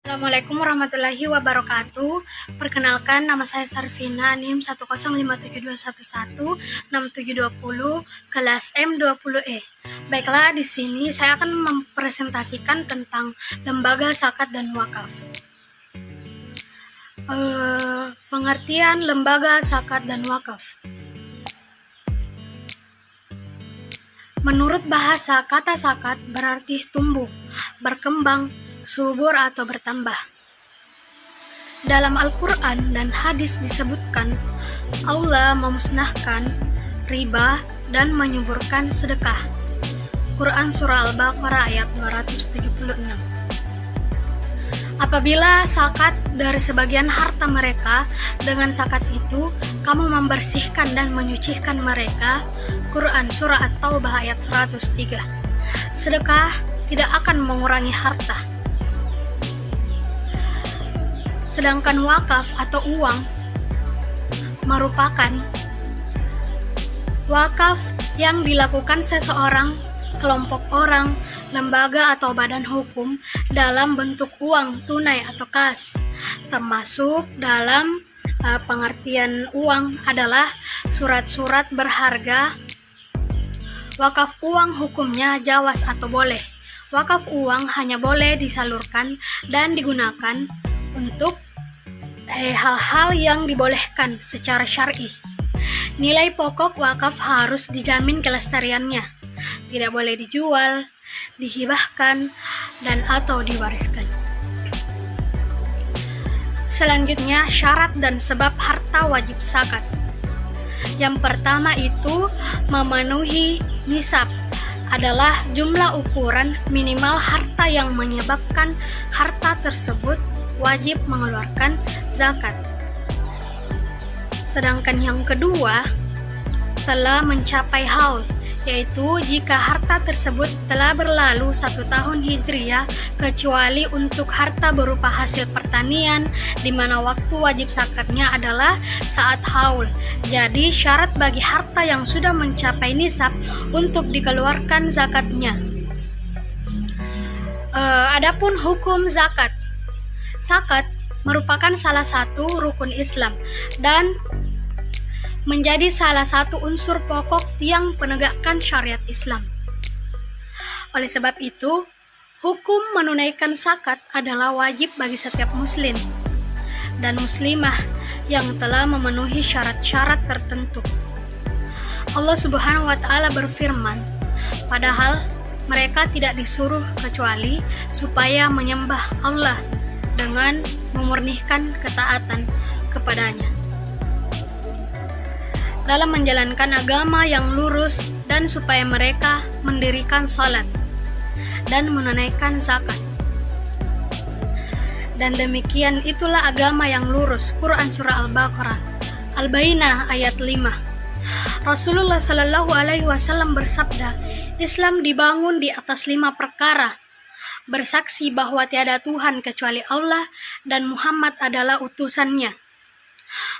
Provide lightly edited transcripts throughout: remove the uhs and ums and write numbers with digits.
Assalamualaikum warahmatullahi wabarakatuh. Perkenalkan, nama saya Sarvina, NIM 10572116720, kelas M20E. Baiklah, di sini saya akan mempresentasikan tentang lembaga zakat dan wakaf. Pengertian lembaga zakat dan wakaf. Menurut bahasa, kata zakat berarti tumbuh, berkembang, subur atau bertambah. Dalam Al-Quran dan hadis disebutkan Allah memusnahkan riba dan menyuburkan sedekah. Quran Surah Al-Baqarah ayat 276. Apabila zakat dari sebagian harta mereka, dengan zakat itu kamu membersihkan dan menyucikan mereka. Quran Surah At-Taubah ayat 103. Sedekah tidak akan mengurangi harta. Sedangkan wakaf atau uang merupakan wakaf yang dilakukan seseorang, kelompok orang, lembaga atau badan hukum dalam bentuk uang tunai atau kas. Termasuk dalam pengertian uang adalah surat-surat berharga. Wakaf uang hukumnya jawaz atau boleh. Wakaf uang hanya boleh disalurkan dan digunakan untuk hal-hal yang dibolehkan secara syar'i. Nilai pokok wakaf harus dijamin kelestariannya, tidak boleh dijual, dihibahkan, dan atau diwariskan. Selanjutnya, syarat dan sebab harta wajib zakat. Yang pertama itu memenuhi nisab, adalah jumlah ukuran minimal harta yang menyebabkan harta tersebut wajib mengeluarkan zakat. Sedangkan yang kedua, telah mencapai haul, yaitu jika harta tersebut telah berlalu 1 tahun hijriyah, kecuali untuk harta berupa hasil pertanian, di mana waktu wajib zakatnya adalah saat haul. Jadi syarat bagi harta yang sudah mencapai nisab untuk dikeluarkan zakatnya. Adapun hukum zakat. Zakat merupakan salah satu rukun Islam dan menjadi salah satu unsur pokok tiang penegakkan syariat Islam. Oleh sebab itu, hukum menunaikan zakat adalah wajib bagi setiap muslim dan muslimah yang telah memenuhi syarat-syarat tertentu. Allah Subhanahu wa Ta'ala berfirman, padahal mereka tidak disuruh kecuali supaya menyembah Allah dengan memurnikan ketaatan kepadanya dalam menjalankan agama yang lurus, dan supaya mereka mendirikan salat dan menunaikan zakat. Dan demikian itulah agama yang lurus. Quran Surah Al-Baqarah Al-Bayyinah ayat 5. Rasulullah Shallallahu Alaihi Wasallam bersabda, Islam dibangun di atas 5 perkara: bersaksi bahwa tiada Tuhan kecuali Allah dan Muhammad adalah utusannya,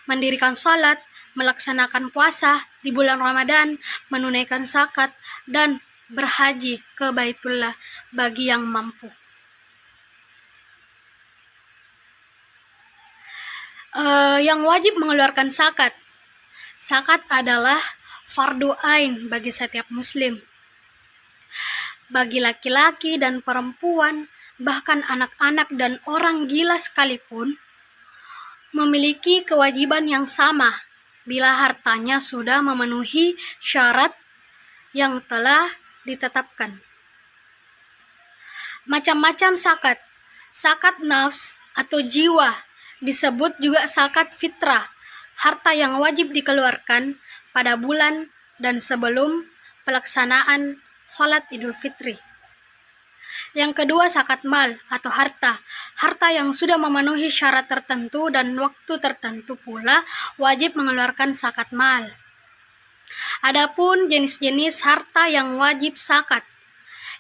mendirikan salat, melaksanakan puasa di bulan Ramadan, menunaikan zakat, dan berhaji ke Baitullah bagi yang mampu. Yang wajib mengeluarkan zakat. Zakat adalah fardu ain bagi setiap muslim. Bagi laki-laki dan perempuan, bahkan anak-anak dan orang gila sekalipun, memiliki kewajiban yang sama bila hartanya sudah memenuhi syarat yang telah ditetapkan. Macam-macam zakat. Zakat nafs atau jiwa disebut juga zakat fitrah, harta yang wajib dikeluarkan pada bulan dan sebelum pelaksanaan sholat Idul Fitri. Yang kedua, zakat mal atau harta. Harta yang sudah memenuhi syarat tertentu dan waktu tertentu pula wajib mengeluarkan zakat mal. Adapun jenis-jenis harta yang wajib zakat.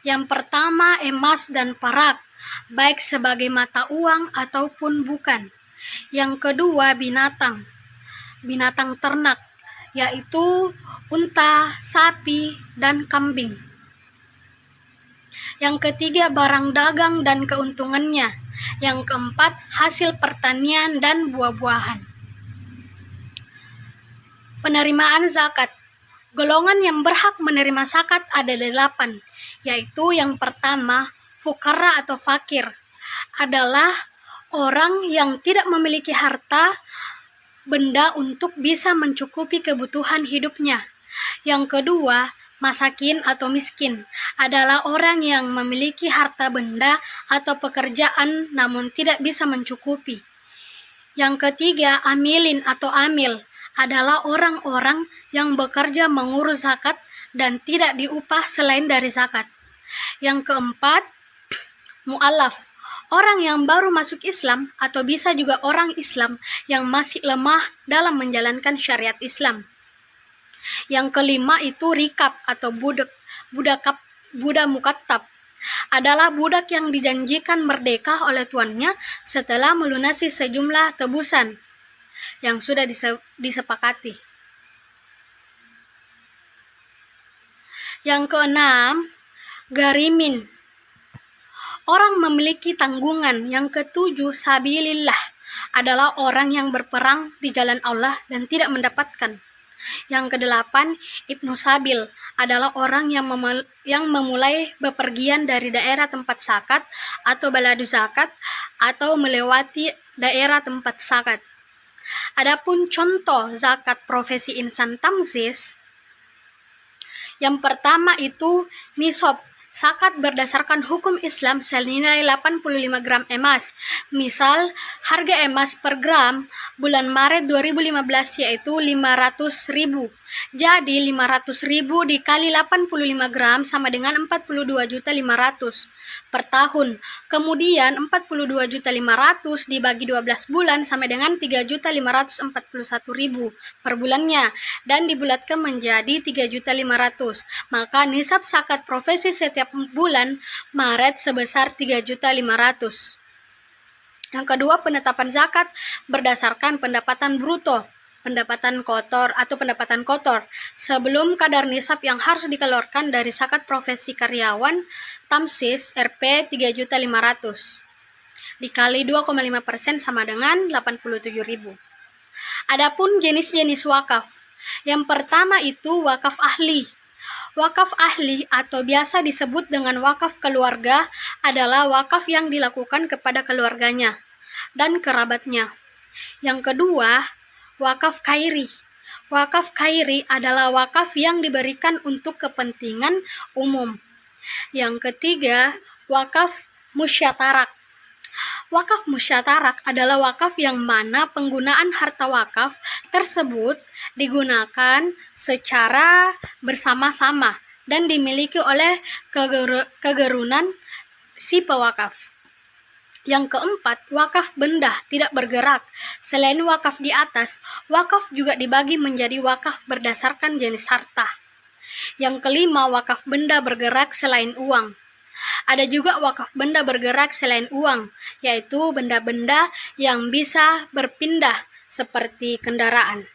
Yang pertama, emas dan perak, baik sebagai mata uang ataupun bukan. Yang kedua, binatang ternak, yaitu unta, sapi, dan kambing. Yang ketiga, barang dagang dan keuntungannya, Yang keempat, hasil pertanian dan buah-buahan. Penerimaan zakat. Golongan yang berhak menerima zakat ada 8, yaitu yang pertama, fukara atau fakir, adalah orang yang tidak memiliki harta benda untuk bisa mencukupi kebutuhan hidupnya. Yang kedua, masakin atau miskin, adalah orang yang memiliki harta benda atau pekerjaan namun tidak bisa mencukupi. Yang ketiga, amilin atau amil, adalah orang-orang yang bekerja mengurus zakat dan tidak diupah selain dari zakat. Yang keempat, mu'alaf, orang yang baru masuk Islam atau bisa juga orang Islam yang masih lemah dalam menjalankan syariat Islam. Yang kelima itu rikab atau budak mukattab, adalah budak yang dijanjikan merdeka oleh tuannya setelah melunasi sejumlah tebusan yang sudah disepakati. Yang keenam, garimin, orang memiliki tanggungan. Yang ketujuh, sabilillah, adalah orang yang berperang di jalan Allah dan tidak mendapatkan. Yang kedelapan, ibnu sabil, adalah orang yang memulai bepergian dari daerah tempat zakat atau baladu zakat atau melewati daerah tempat zakat. Adapun contoh zakat profesi insan tamsis, yang pertama itu nisab, zakat berdasarkan hukum Islam senilai 85 gram emas. Misal, harga emas per gram bulan Maret 2015 yaitu 500.000. Jadi 500.000 dikali 85 gram sama dengan 42.500.000 per tahun. Kemudian 42.500.000 dibagi 12 bulan sama dengan 3.541.000 per bulannya dan dibulatkan menjadi 3.500.000. Maka nisab zakat profesi setiap bulan Maret sebesar 3.500.000. Yang kedua, penetapan zakat berdasarkan pendapatan bruto, pendapatan kotor atau pendapatan kotor sebelum kadar nisab yang harus dikeluarkan dari zakat profesi karyawan tamsis Rp 3.500.000 dikali 2,5% sama dengan 87.000. Adapun jenis-jenis wakaf. Yang pertama itu wakaf ahli. Wakaf ahli atau biasa disebut dengan wakaf keluarga adalah wakaf yang dilakukan kepada keluarganya dan kerabatnya. Yang kedua, wakaf khairi. Wakaf khairi adalah wakaf yang diberikan untuk kepentingan umum. Yang ketiga, wakaf musyatarak. Wakaf musyatarak adalah wakaf yang mana penggunaan harta wakaf tersebut digunakan secara bersama-sama dan dimiliki oleh kegerunan si pewakaf. Yang keempat, wakaf benda tidak bergerak. Selain wakaf di atas, wakaf juga dibagi menjadi wakaf berdasarkan jenis harta. Yang kelima, wakaf benda bergerak selain uang. Ada juga wakaf benda bergerak selain uang, yaitu benda-benda yang bisa berpindah seperti kendaraan.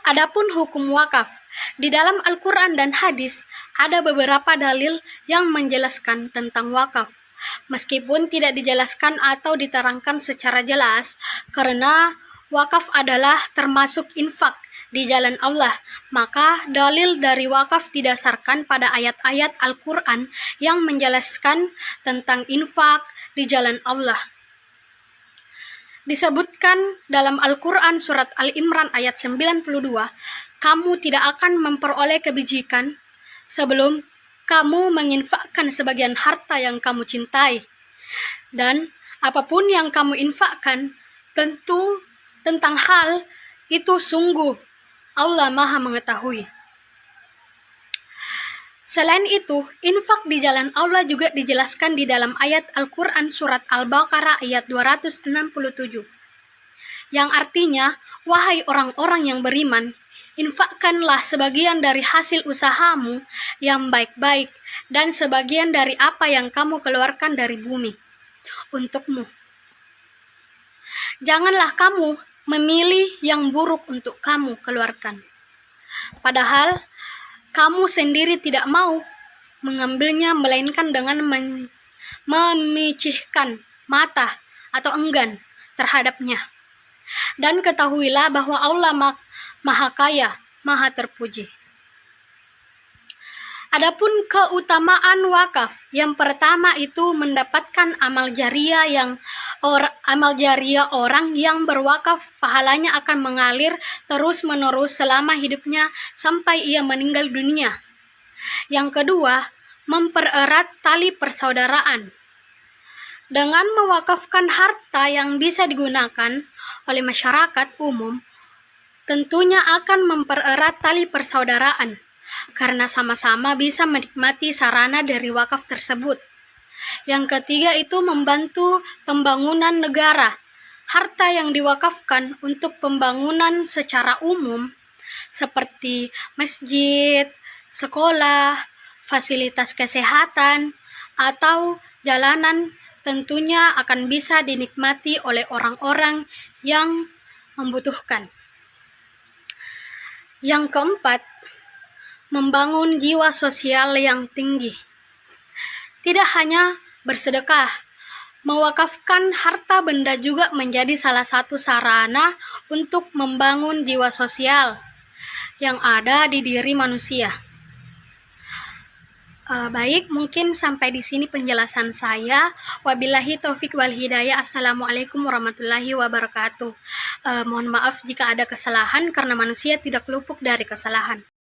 Adapun hukum wakaf, di dalam Al-Quran dan hadis ada beberapa dalil yang menjelaskan tentang wakaf. Meskipun tidak dijelaskan atau diterangkan secara jelas, karena wakaf adalah termasuk infak di jalan Allah, maka dalil dari wakaf didasarkan pada ayat-ayat Al-Quran yang menjelaskan tentang infak di jalan Allah. Disebutkan dalam Al-Quran surat Al-Imran ayat 92, kamu tidak akan memperoleh kebajikan sebelum kamu menginfakkan sebagian harta yang kamu cintai. Dan apapun yang kamu infakkan, tentu tentang hal itu sungguh Allah Maha mengetahui. Selain itu, infak di jalan Allah juga dijelaskan di dalam ayat Al-Quran surat Al-Baqarah ayat 267. Yang artinya, wahai orang-orang yang beriman, infakkanlah sebagian dari hasil usahamu yang baik-baik dan sebagian dari apa yang kamu keluarkan dari bumi untukmu. Janganlah kamu memilih yang buruk untuk kamu keluarkan, padahal kamu sendiri tidak mau mengambilnya, melainkan dengan memicihkan mata atau enggan terhadapnya. Dan ketahuilah bahwa Allah Maha Kaya, Maha Terpuji. Adapun keutamaan wakaf, yang pertama itu mendapatkan amal jariah orang yang berwakaf, pahalanya akan mengalir terus-menerus selama hidupnya sampai ia meninggal dunia. Yang kedua, mempererat tali persaudaraan. Dengan mewakafkan harta yang bisa digunakan oleh masyarakat umum, tentunya akan mempererat tali persaudaraan, karena sama-sama bisa menikmati sarana dari wakaf tersebut. Yang ketiga itu membantu pembangunan negara. Harta yang diwakafkan untuk pembangunan secara umum seperti masjid, sekolah, fasilitas kesehatan, atau jalanan tentunya akan bisa dinikmati oleh orang-orang yang membutuhkan. Yang keempat, membangun jiwa sosial yang tinggi. Tidak hanya bersedekah, mewakafkan harta benda juga menjadi salah satu sarana untuk membangun jiwa sosial yang ada di diri manusia. Baik, mungkin sampai di sini penjelasan saya. Wabillahi taufik wal hidayah. Assalamualaikum warahmatullahi wabarakatuh. Mohon maaf jika ada kesalahan, karena manusia tidak luput dari kesalahan.